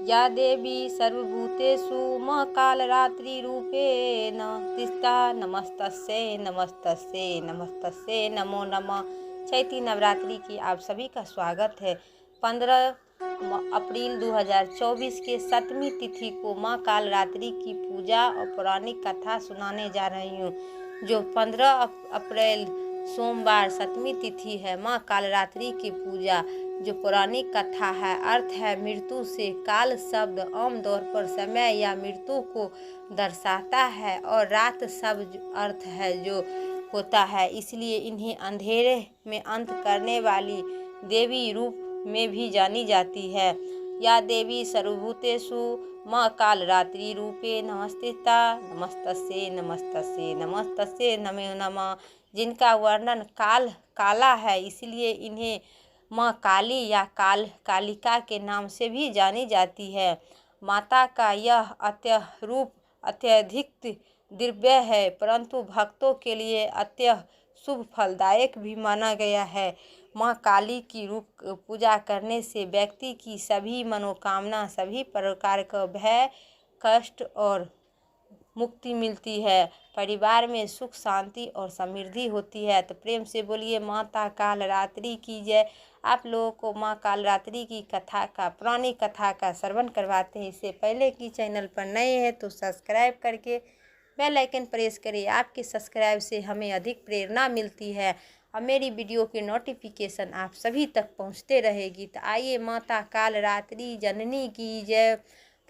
या देवी सर्वभूतेषु कालरात्रिरूपेण तिष्ठा नमस्तस्यै नमस्तस्यै नमस्तस्यै नमो नमः। चैती नवरात्रि की आप सभी का स्वागत है। 15 अप्रैल 2024 के 7वीं तिथि को माँ कालरात्रि की पूजा और पौराणिक कथा सुनाने जा रही हूँ। जो 15 अप्रैल सोमवार 7वीं तिथि है, माँ कालरात्रि की पूजा जो पौराणिक कथा है। अर्थ है मृत्यु से। काल शब्द आमतौर पर समय या मृत्यु को दर्शाता है और रात शब्द अर्थ है जो होता है, इसलिए इन्हें अंधेरे में अंत करने वाली देवी रूप में भी जानी जाती है। या देवी सर्वभूतेषु माँ कालरात्रि रूपे नमस्तेता नमस्तस्यै नमस्तस्यै नमस्तस्यै नमो नमः। जिनका वर्णन काला है, इसलिए इन्हें माँ काली या कालिका के नाम से भी जानी जाती है। माता का यह रूप अत्यधिक दिव्य है, परंतु भक्तों के लिए अत्यंत शुभ फलदायक भी माना गया है। माँ काली की रूप पूजा करने से व्यक्ति की सभी मनोकामना, सभी प्रकार का भय, कष्ट और मुक्ति मिलती है। परिवार में सुख शांति और समृद्धि होती है। तो प्रेम से बोलिए माता कालरात्रि की जय। आप लोगों को माँ कालरात्रि की कथा का, पुरानी कथा का श्रवण करवाते हैं। इससे पहले कि चैनल पर नए हैं तो सब्सक्राइब करके बेल आइकन प्रेस करें। आपके सब्सक्राइब से हमें अधिक प्रेरणा मिलती है और मेरी वीडियो के नोटिफिकेशन आप सभी तक पहुंचते रहेगी। तो आइए माता कालरात्रि जननी की जय।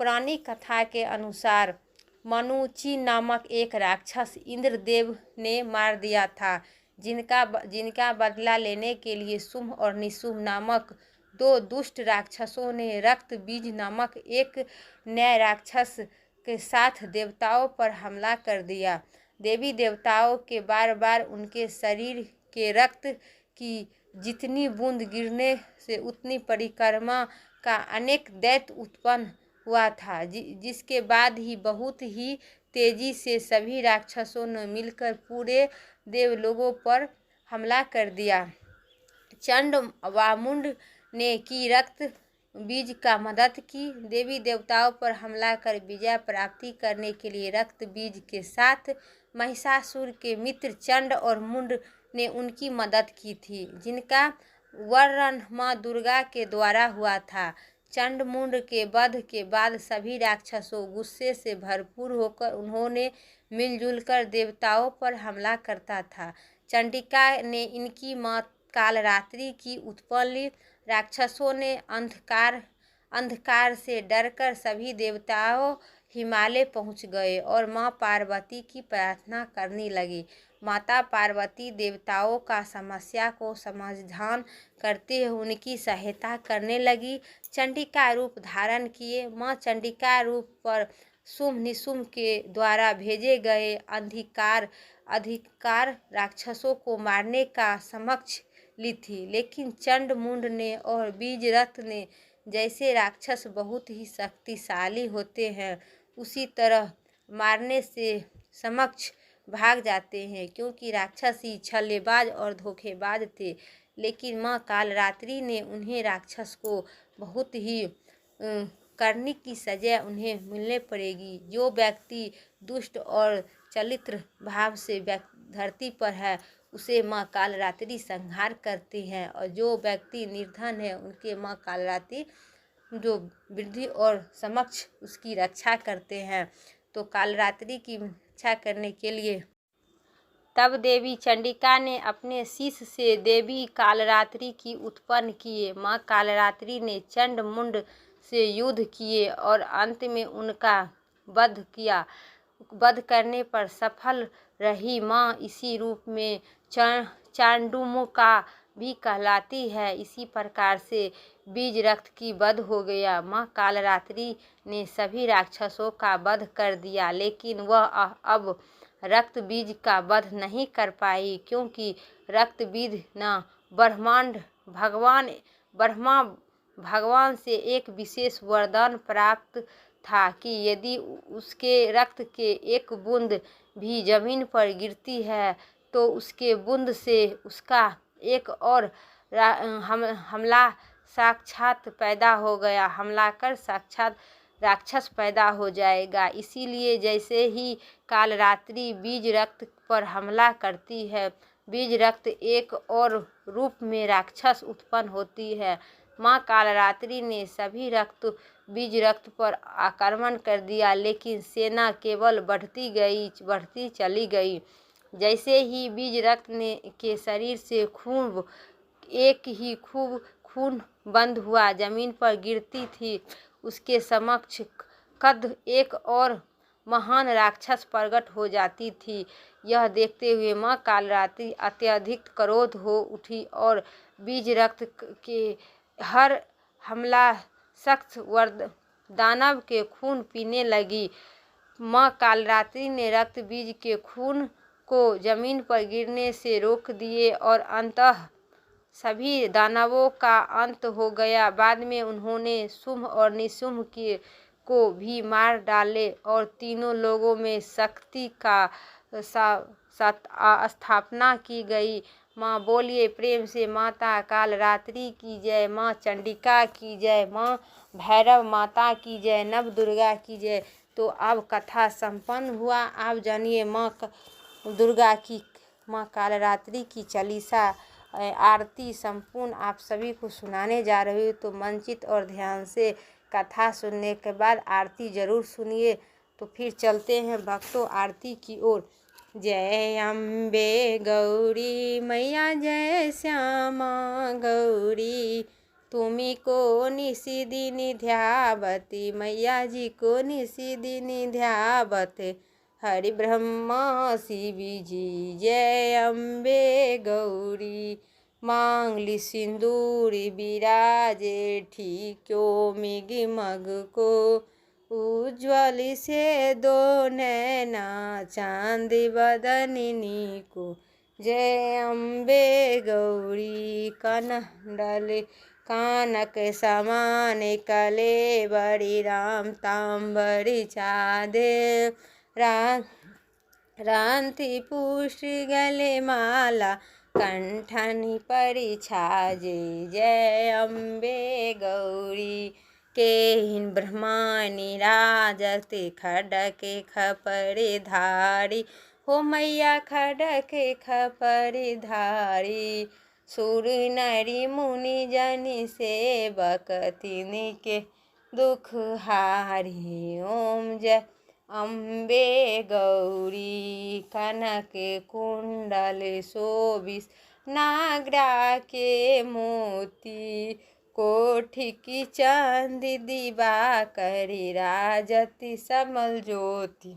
पुरानी कथा के अनुसार मनुची नामक एक राक्षस इंद्रदेव ने मार दिया था, जिनका बदला लेने के लिए शुंभ और निशुंभ नामक दो दुष्ट राक्षसों ने रक्त बीज नामक एक नए राक्षस के साथ देवताओं पर हमला कर दिया। देवी देवताओं के बार बार उनके शरीर के रक्त की जितनी बूंद गिरने से उतनी परिक्रमा का अनेक दैत्य उत्पन्न हुआ था, जिसके बाद ही बहुत ही तेजी से सभी राक्षसों ने मिलकर पूरे देवलोगों पर हमला कर दिया। चंड वामुंड ने की रक्त बीज का मदद की। देवी देवताओं पर हमला कर विजय प्राप्ति करने के लिए रक्त बीज के साथ महिषासुर के मित्र चंड और मुंड ने उनकी मदद की थी, जिनका वर्णन माँ दुर्गा के द्वारा हुआ था। चंड मुंड के वध के बाद सभी राक्षसों गुस्से से भरपूर होकर उन्होंने मिलजुल कर देवताओं पर हमला करता था। चंडिका ने इनकी माँ कालरात्रि की उत्पन्न ली। राक्षसों ने अंधकार से डरकर सभी देवताओं हिमालय पहुंच गए और माँ पार्वती की प्रार्थना करने लगी। माता पार्वती देवताओं का समस्या को समाधान करते हुए उनकी सहायता करने लगी। चंडिका रूप धारण किए। माँ चंडिका रूप पर शुंभ निशुंभ के द्वारा भेजे गए अधिकार राक्षसों को मारने का समक्ष ली थी, लेकिन चंड मुंड ने और बीजरथ ने जैसे राक्षस बहुत ही शक्तिशाली होते हैं, उसी तरह मारने से समक्ष भाग जाते हैं, क्योंकि राक्षस ही छल्लेबाज और धोखेबाज थे। लेकिन माँ कालरात्रि ने उन्हें राक्षस को बहुत ही करने की सजा उन्हें मिलने पड़ेगी। जो व्यक्ति दुष्ट और चरित्र भाव से धरती पर है, उसे माँ कालरात्रि संहार करती हैं, और जो व्यक्ति निर्धन है उनके माँ कालरात्रि जो वृद्धि और समक्ष उसकी रक्षा करते हैं। तो कालरात्रि की रक्षा करने के लिए तब देवी चंडिका ने अपने शीश से देवी कालरात्रि की उत्पन्न किए। माँ कालरात्रि ने चंड मुंड से युद्ध किए और अंत में उनका वध किया। वध करने पर सफल रही माँ इसी रूप में चांडुमुका भी कहलाती है। इसी प्रकार से बीज रक्त की वध हो गया। माँ कालरात्रि ने सभी राक्षसों का वध कर दिया, लेकिन वह अब रक्त बीज का वध नहीं कर पाई, क्योंकि रक्त बीज न ब्रह्मा भगवान से एक विशेष वरदान प्राप्त था कि यदि उसके रक्त के एक बूंद भी जमीन पर गिरती है तो उसके बूंद से उसका एक और हमला साक्षात पैदा हो गया, हमला कर साक्षात राक्षस पैदा हो जाएगा। इसीलिए जैसे ही कालरात्रि बीज रक्त पर हमला करती है, बीज रक्त एक और रूप में राक्षस उत्पन्न होती है। माँ कालरात्रि ने सभी रक्त बीज रक्त पर आक्रमण कर दिया, लेकिन सेना केवल बढ़ती चली गई। जैसे ही बीज रक्त ने के शरीर से खूब खून बंद हुआ, जमीन पर गिरती थी, उसके समक्ष कद एक और महान राक्षस प्रकट हो जाती थी। यह देखते हुए माँ कालरात्रि अत्यधिक क्रोध हो उठी और बीज रक्त के हर हमला सख्त दानव के खून पीने लगी। माँ कालरात्रि ने रक्त बीज के खून को जमीन पर गिरने से रोक दिए और अंततः सभी दानवों का अंत हो गया। बाद में उन्होंने शुंभ और निशुंभ को भी मार डाले और तीनों लोगों में शक्ति का स्थापना की गई। माँ बोलिए प्रेम से माता कालरात्रि की जय, माँ चंडिका की जय, माँ भैरव माता की जय, नव दुर्गा की जय। तो अब कथा संपन्न हुआ। आप जानिए माँ दुर्गा की, माँ कालरात्रि की चालीसा आरती संपूर्ण आप सभी को सुनाने जा रही हूँ। तो मनचित और ध्यान से कथा सुनने के बाद आरती जरूर सुनिए। तो फिर चलते हैं भक्तों आरती की ओर। जय अम्बे गौरी मैया, जय श्यामा गौरी, तुम्ही को निशिदिनी ध्यावती, मैया जी को निशिदिनी ध्यावते, हरि ब्रह्मा शिवी जी, जय अम्बे गौरी। मांगली सिंदूरी बिराजे, ठीक्यो मिग मग को, उज्ज्वल से दो नैना, चांदी बदनिनी को, जय अम्बे गौरी। कनडल कानक समान कले बड़ी, राम तांबरी चादे, रांति पुष्ट गले माला, कंठनी परिछाजे, जय अम्बे गौरी। केहिन ब्रह्मानी राजते, खड़के खपरे धारी, हो मैया खड़के खपरे धारी, सुर नरी मुनि जनि सेवक, तिनके दुख हारी, ओम जय अम्बे गौरी। कनक कुंडल शोभिस, नागरा के मोती, कोठी की चांदी दीवा करी, राजति समल ज्योति,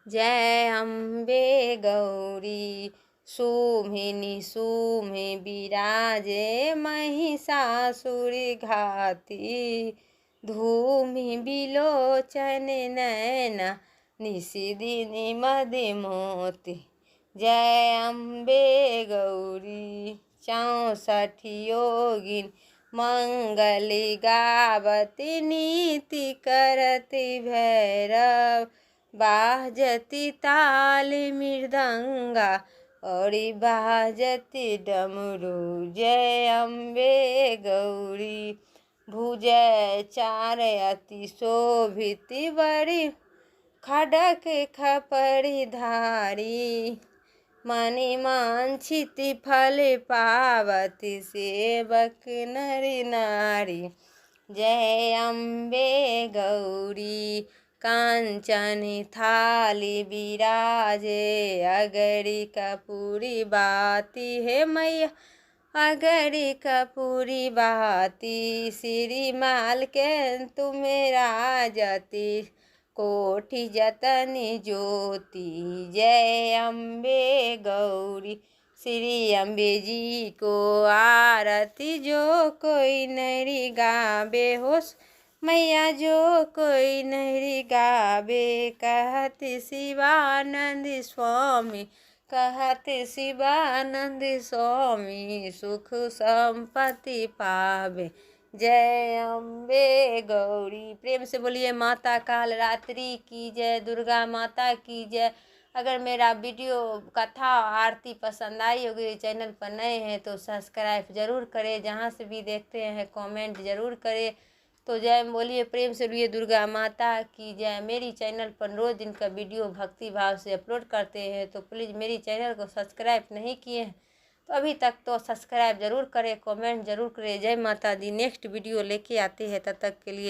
जय अम्बे गौरी। सुमिनी सुमि बिराजे, महिषासुर घाती, धूमि बिलोचन नैना, निशिदिनी मदि मोती, जय अम्बे गौरी। 64 योगिन मंगली गावती, नीति करती भैरव, बाजती ताल मृदंगा, और बाजती डमरू, जय अम्बे गौरी। भुजय चार अति शोभित, बड़ी खड़क खपरी धारी, मणि मांछित फल पावती, सेवक नरि नारी, जय अम्बे गौरी। कांचन थाली बिराजे, अगरी कपूरी बाती, हे मैया अगरी कपूरी बाती, श्री माल के तुम्हें राजती, कोठी जतनी ज्योति, जय अम्बे गौरी। श्री अम्बे जी को आरती, जो कोई नरी गावे, हो मैया जो कोई नरी गावे, कहते शिवानंद स्वामी, कहते शिवानंद स्वामी, सुख संपत्ति पावे, जय अम्बे गौरी। प्रेम से बोलिए माता कालरात्रि की जय, दुर्गा माता की जय, अगर मेरा वीडियो कथा आरती पसंद आई होगी, चैनल पर नए हैं तो सब्सक्राइब ज़रूर करें, जहाँ से भी देखते हैं कमेंट ज़रूर करें। तो जय बोलिए, प्रेम से बोलिए दुर्गा माता की जय। मेरी चैनल पर रोज़ दिन का वीडियो भक्ति भाव से अपलोड करते हैं, तो प्लीज़ मेरी चैनल को सब्सक्राइब नहीं किए हैं तो अभी तक तो सब्सक्राइब ज़रूर करें, कमेंट ज़रूर करें। जय माता दी। नेक्स्ट वीडियो लेके आते हैं, तब तक के लिए